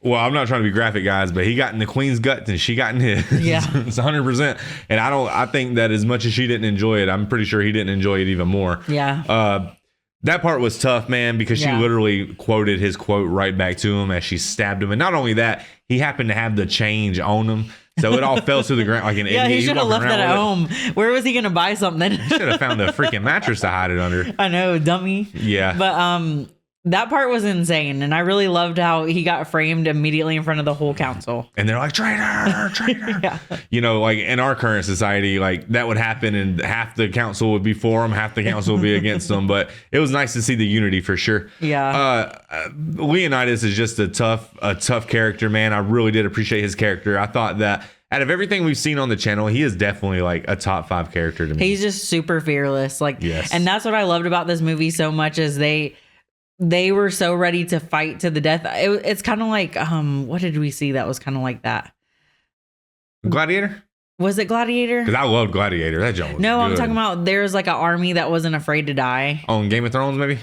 Well, I'm not trying to be graphic, guys, but he got in the queen's gut and she got in his. Yeah. It's 100%. And I think that as much as she didn't enjoy it, I'm pretty sure he didn't enjoy it even more. Yeah. That part was tough, man, because she Yeah. literally quoted his quote right back to him as she stabbed him. And not only that, he happened to have the change on him. So it all fell to the ground like an Yeah, idiot. he should have walking left that around at with it. home. Where was he gonna buy something? He should have found a freaking mattress to hide it under. I know, dummy. Yeah. But that part was insane, and I really loved how he got framed immediately in front of the whole council. And they're like, traitor, traitor. Yeah. You know, like in our current society, like that would happen and half the council would be for him, half the council would be against them. But it was nice to see the unity for sure. Yeah. Leonidas is just a tough character, man. I really did appreciate his character. I thought that out of everything we've seen on the channel, he is definitely like a top 5 character to me. He's just super fearless. Like, Yes. And that's what I loved about this movie so much is they were so ready to fight to the death. It's kind of like, what did we see that was kind of like that? Gladiator? Was it Gladiator? Because I love Gladiator. That joke was No, I'm good. talking about there's like an army that wasn't afraid to die. On Game of Thrones, maybe?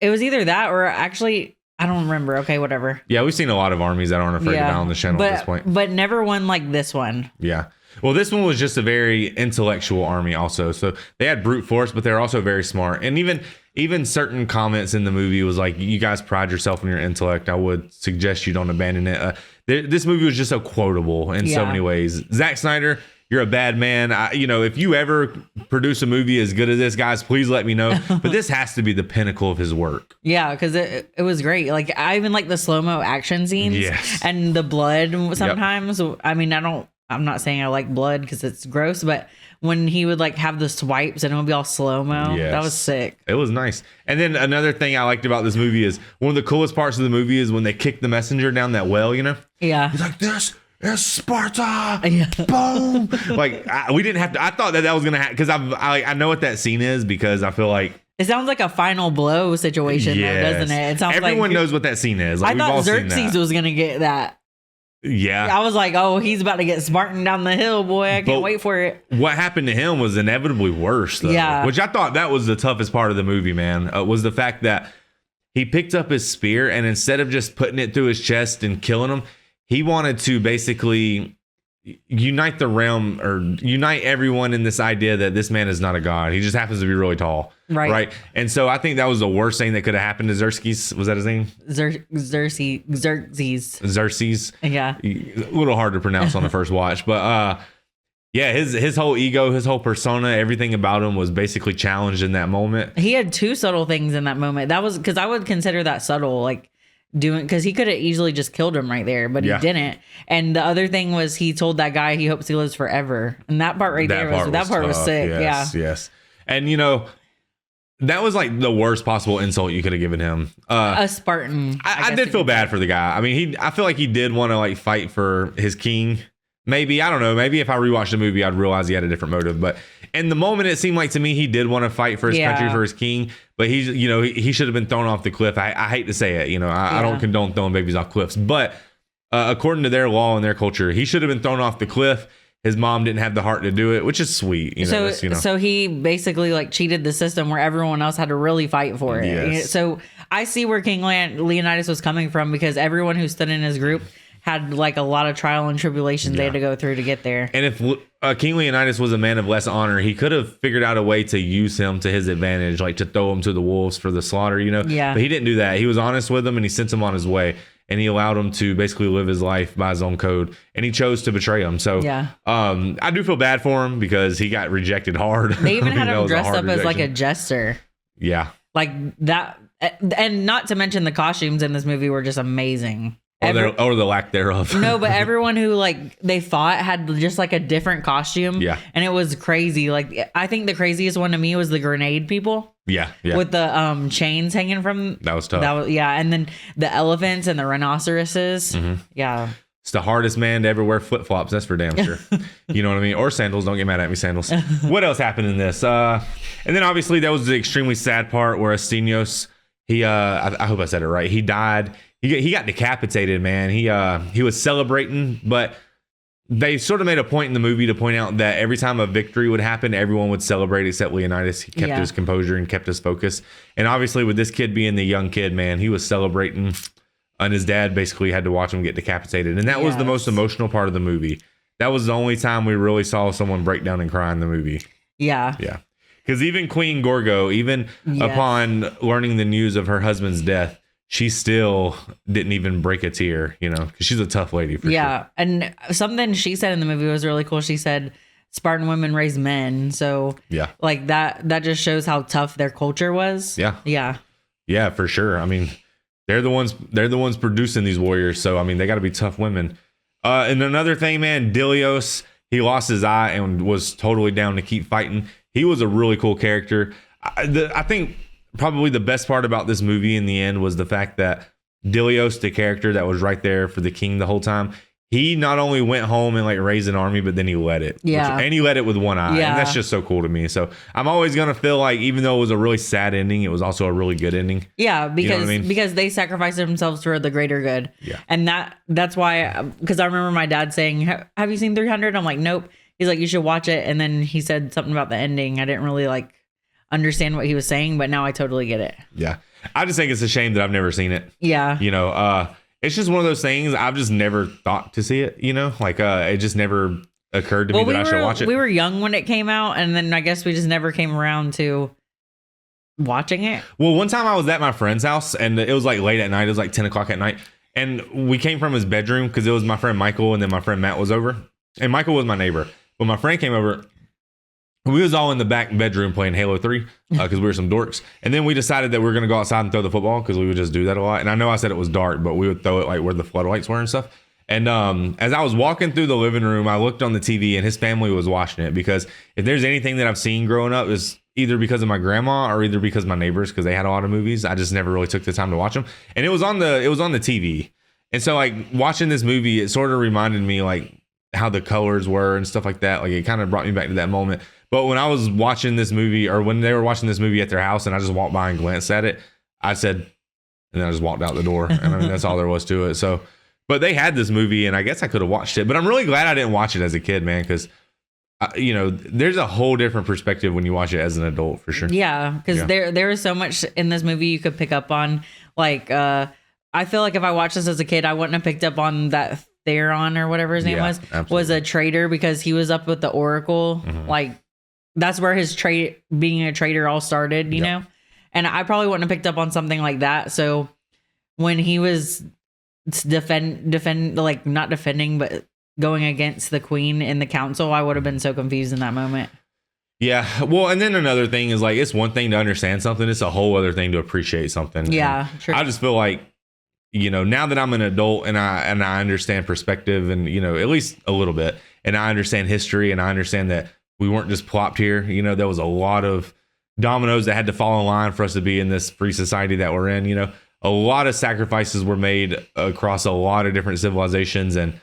It was either that or actually, I don't remember. Okay, whatever. Yeah, we've seen a lot of armies that aren't afraid to die on the channel at this point. But never one like this one. Yeah. Well, this one was just a very intellectual army also. So they had brute force, but they're also very smart. And even certain comments in the movie was like, you guys pride yourself on your intellect. I would suggest you don't abandon it. This movie was just so quotable in so many ways. Zack Snyder, you're a bad man. If you ever produce a movie as good as this, guys, please let me know. But this has to be the pinnacle of his work. Yeah, because it was great. Like I even like the slow-mo action scenes and the blood sometimes. Yep. I mean, I'm not saying I like blood because it's gross, but when he would like have the swipes and it would be all slow-mo, that was sick. It was nice. And then another thing I liked about this movie is one of the coolest parts of the movie is when they kick the messenger down that well, Yeah. He's like, this is Sparta. Yeah. Boom. Like we didn't have to. I thought that was going to happen because I know what that scene is because I feel like it sounds like a final blow situation, though, doesn't it? It sounds everyone like knows what that scene is. Like, I thought Xerxes was going to get that. Yeah. I was like, oh, he's about to get Spartan down the hill, boy. I can't wait for it. What happened to him was inevitably worse, though. Yeah. Which I thought that was the toughest part of the movie, man, was the fact that he picked up his spear and instead of just putting it through his chest and killing him, he wanted to basically unite the realm or unite everyone in this idea that this man is not a god. He just happens to be really tall. Right. And so I think that was the worst thing that could have happened to Xerxes. Was that his name? Xerxes. Yeah. A little hard to pronounce on the first watch, but his whole ego, his whole persona, everything about him was basically challenged in that moment. He had two subtle things in that moment. That was because I would consider that subtle, like because he could have easily just killed him right there, but he didn't. And the other thing was he told that guy he hopes he lives forever. And that part was sick. Yes. And that was like the worst possible insult you could have given him. A Spartan. I did feel bad for the guy. I mean, I feel like he did want to like fight for his king. Maybe, I don't know. Maybe if I rewatched the movie, I'd realize he had a different motive. But in the moment, it seemed like to me he did want to fight for his country, for his king. But he should have been thrown off the cliff. I hate to say it. I don't condone throwing babies off cliffs. But according to their law and their culture, he should have been thrown off the cliff. His mom didn't have the heart to do it, which is sweet. So he basically like cheated the system where everyone else had to really fight for it. Yes. So I see where King Leonidas was coming from because everyone who stood in his group had like a lot of trial and tribulations they had to go through to get there. And if King Leonidas was a man of less honor, he could have figured out a way to use him to his advantage, like to throw him to the wolves for the slaughter, Yeah. But he didn't do that. He was honest with him and he sent him on his way. And he allowed him to basically live his life by his own code. And he chose to betray him. So I do feel bad for him because he got rejected hard. They even had him dressed up as like a jester. Yeah. Like that. And not to mention the costumes in this movie were just amazing. Or the lack thereof. No, but everyone who like they fought had just like a different costume. Yeah. And it was crazy. Like I think the craziest one to me was the grenade people. Yeah. With the chains hanging from. That was tough. And then the elephants and the rhinoceroses. Mm-hmm. Yeah. It's the hardest man to ever wear flip-flops. That's for damn sure. You know what I mean? Or sandals. Don't get mad at me, sandals. What else happened in this? And then obviously that was the extremely sad part where Astenios, I hope I said it right. He died. He got decapitated, man. He was celebrating, but they sort of made a point in the movie to point out that every time a victory would happen, everyone would celebrate except Leonidas. He kept his composure and kept his focus. And obviously with this kid being the young kid, man, he was celebrating and his dad basically had to watch him get decapitated. And that was the most emotional part of the movie. That was the only time we really saw someone break down and cry in the movie. Yeah. Yeah. Because even Queen Gorgo, upon learning the news of her husband's death, she still didn't even break a tear, because she's a tough lady for sure. And something she said in the movie was really cool. She said Spartan women raise men. So like that just shows how tough their culture was. Yeah. Yeah. Yeah, for sure. I mean, they're the ones producing these warriors. So, I mean, they got to be tough women. And another thing, man, Dilios, he lost his eye and was totally down to keep fighting. He was a really cool character. I think probably the best part about this movie in the end was the fact that Dilios, the character that was right there for the king the whole time, he not only went home and like raised an army, but then he led it. Yeah. And he led it with one eye. Yeah. And that's just so cool to me. So I'm always going to feel like even though it was a really sad ending, it was also a really good ending. Yeah, because You know what I mean? because they sacrificed themselves for the greater good. Yeah. And that's why, because I remember my dad saying, have you seen 300? I'm like, nope. he's like, you should watch it. And then he said something about the ending. I didn't really like understand what he was saying, but now I totally get it. Yeah. I just think it's a shame that I've never seen it. Yeah. You know, it's just one of those things I've just never thought to see it, you know, like it just never occurred to me that I should watch it. We were young when it came out, and then I guess we just never came around to watching it. Well, one time I was at my friend's house, and it was like late at night. It was like 10 o'clock at night. And we came from his bedroom because it was my friend Michael, and then my friend Matt was over. And Michael was my neighbor. But my friend came over. We was all in the back bedroom playing Halo 3 because we were some dorks. And then we decided that we were going to go outside and throw the football because we would just do that a lot. And I know I said it was dark, but we would throw it like where the floodlights were and stuff. And as I was walking through the living room, I looked on the TV and his family was watching it, because if there's anything that I've seen growing up is either because of my grandma or either because of my neighbors, because they had a lot of movies. I just never really took the time to watch them. And it was on the TV. And so like watching this movie, it sort of reminded me like how the colors were and stuff like that. Like it kind of brought me back to that moment. But when I was watching this movie, or when they were watching this movie at their house and I just walked by and glanced at it, I said, and then I just walked out the door. And I mean, that's all there was to it. So, but they had this movie and I guess I could have watched it, but I'm really glad I didn't watch it as a kid, man. Because you know, there's a whole different perspective when you watch it as an adult, for sure. Yeah, because there is so much in this movie you could pick up on. Like, I feel like if I watched this as a kid, I wouldn't have picked up on that Theron or whatever his name was a traitor, because he was up with the Oracle. Mm-hmm. Like, that's where his being a traitor all started, you know? And I probably wouldn't have picked up on something like that. So when he was like not defending, but going against the queen in the council, I would have been so confused in that moment. Yeah. Well, and then another thing is like, it's one thing to understand something. It's a whole other thing to appreciate something. Yeah. True. I just feel like, you know, now that I'm an adult and I understand perspective and, you know, at least a little bit, and I understand history and I understand that we weren't just plopped here. You know, there was a lot of dominoes that had to fall in line for us to be in this free society that we're in. You know, a lot of sacrifices were made across a lot of different civilizations, and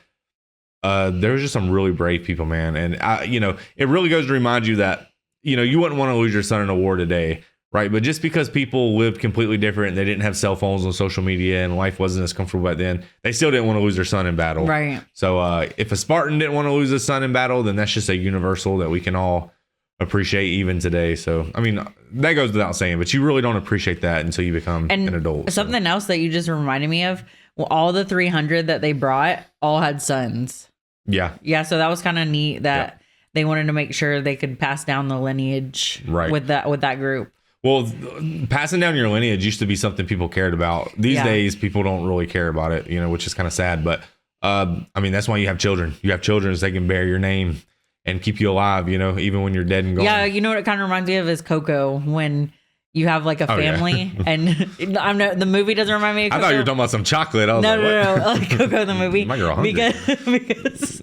there was just some really brave people, man. And you know, it really goes to remind you that, you know, you wouldn't want to lose your son in a war today, right? But just because people lived completely different, they didn't have cell phones and social media, and life wasn't as comfortable back then, they still didn't want to lose their son in battle. Right. So if a Spartan didn't want to lose his son in battle, then that's just a universal that we can all appreciate even today. So, I mean, that goes without saying, but you really don't appreciate that until you become an adult. Something else that you just reminded me of, well, all the 300 that they brought all had sons. Yeah. Yeah. So that was kind of neat that they wanted to make sure they could pass down the lineage with that group. Well, passing down your lineage used to be something people cared about. These days, people don't really care about it, you know, which is kind of sad. But I mean, that's why you have children. You have children so they can bear your name and keep you alive, you know, even when you're dead and gone. Yeah. You know what it kind of reminds me of is Coco, when you have like a family and the movie doesn't remind me of Coco. I thought you were talking about some chocolate. I was no, like Coco the movie. My girl hungry. Because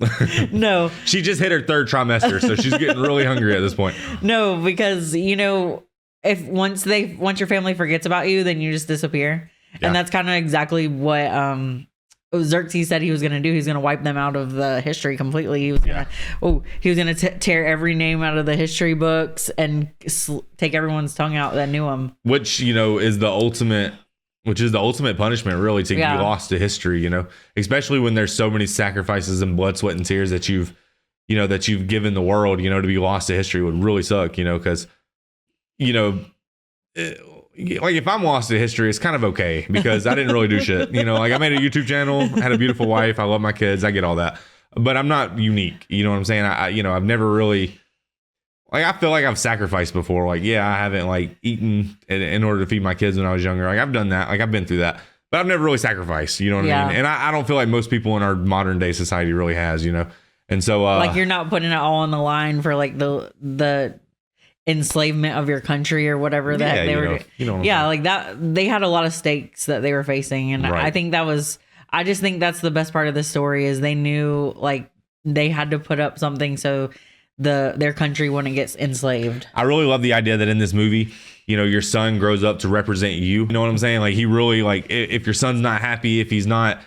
no. She just hit her third trimester, so she's getting really hungry at this point. No, because, you know, if once your family forgets about you, then you just disappear. Yeah. And that's kind of exactly what Xerxes said he was going to do. He's going to wipe them out of the history completely. He was going to tear every name out of the history books and take everyone's tongue out that knew him. Which, you know, is the ultimate punishment, really, to be lost to history, you know, especially when there's so many sacrifices and blood, sweat, and tears that you've given the world, you know, to be lost to history would really suck, you know, because, you know, like if I'm lost to history, it's kind of okay because I didn't really do shit. You know, like I made a YouTube channel, had a beautiful wife, I love my kids, I get all that, but I'm not unique. You know what I'm saying? I've never really, like, I feel like I've sacrificed before. Like, yeah, I haven't like eaten in order to feed my kids when I was younger. Like I've done that. Like I've been through that, but I've never really sacrificed. You know what I mean? And I don't feel like most people in our modern day society really has. You know, and so like you're not putting it all on the line for like the enslavement of your country or whatever that they were. Like that, they had a lot of stakes that they were facing, and I think I just think that's the best part of the story is they knew like they had to put up something so their country wouldn't get enslaved. I really love the idea that in this movie, you know, your son grows up to represent you. You know what I'm saying? Like he really, like, if your son's not happy, if he's not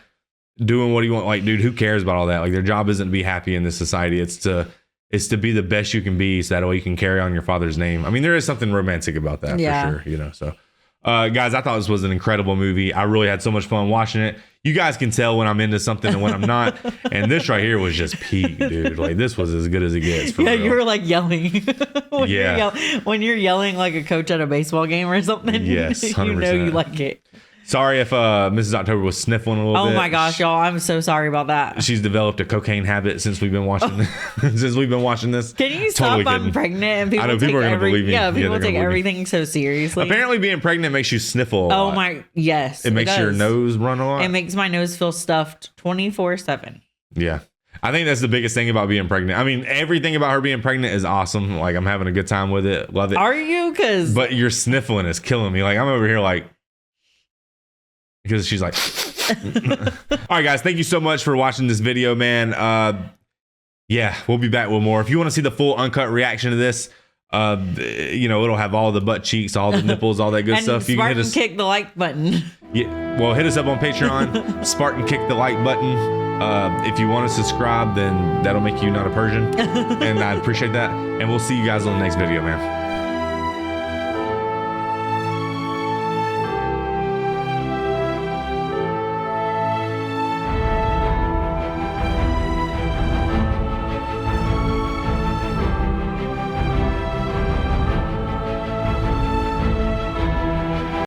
doing what he wants, like, dude, who cares about all that? Like their job isn't to be happy in this society. It's to be the best you can be so that way you can carry on your father's name. I mean, there is something romantic about that for sure, you know. So Guys, I thought this was an incredible movie. I really had so much fun watching it. You guys can tell when I'm into something and when I'm not. And this right here was just peak, dude. Like, this was as good as it gets. For real. You were like yelling. When you're yelling like a coach at a baseball game or something. Yes, 100%. You know you like it. Sorry if Mrs. October was sniffling a little bit. Oh my gosh, y'all! I'm so sorry about that. She's developed a cocaine habit since we've been watching. This. Can you stop? Totally I'm kidding. pregnant, and people I know people are gonna believe me. Yeah, people take believe me. everything so seriously. Apparently, being pregnant makes you sniffle. A lot. my yes, It makes your does. nose run a lot. It makes my nose feel stuffed 24/7. Yeah. I think that's the biggest thing about being pregnant. I mean, everything about her being pregnant is awesome. Like, I'm having a good time with it. Love it. Are you? But your sniffling is killing me. Like, I'm over here like, because she's like, all right, guys, thank you so much for watching this video, man. Yeah, we'll be back with more. If you want to see the full uncut reaction to this, it'll have all the butt cheeks, all the nipples, all that good And stuff. You Spartan can hit us. kick the like button. Yeah, well, hit us up on Patreon. Spartan kick the like button. If you want to subscribe, then that'll make you not a Persian, and I appreciate that. And we'll see you guys on the next video, man.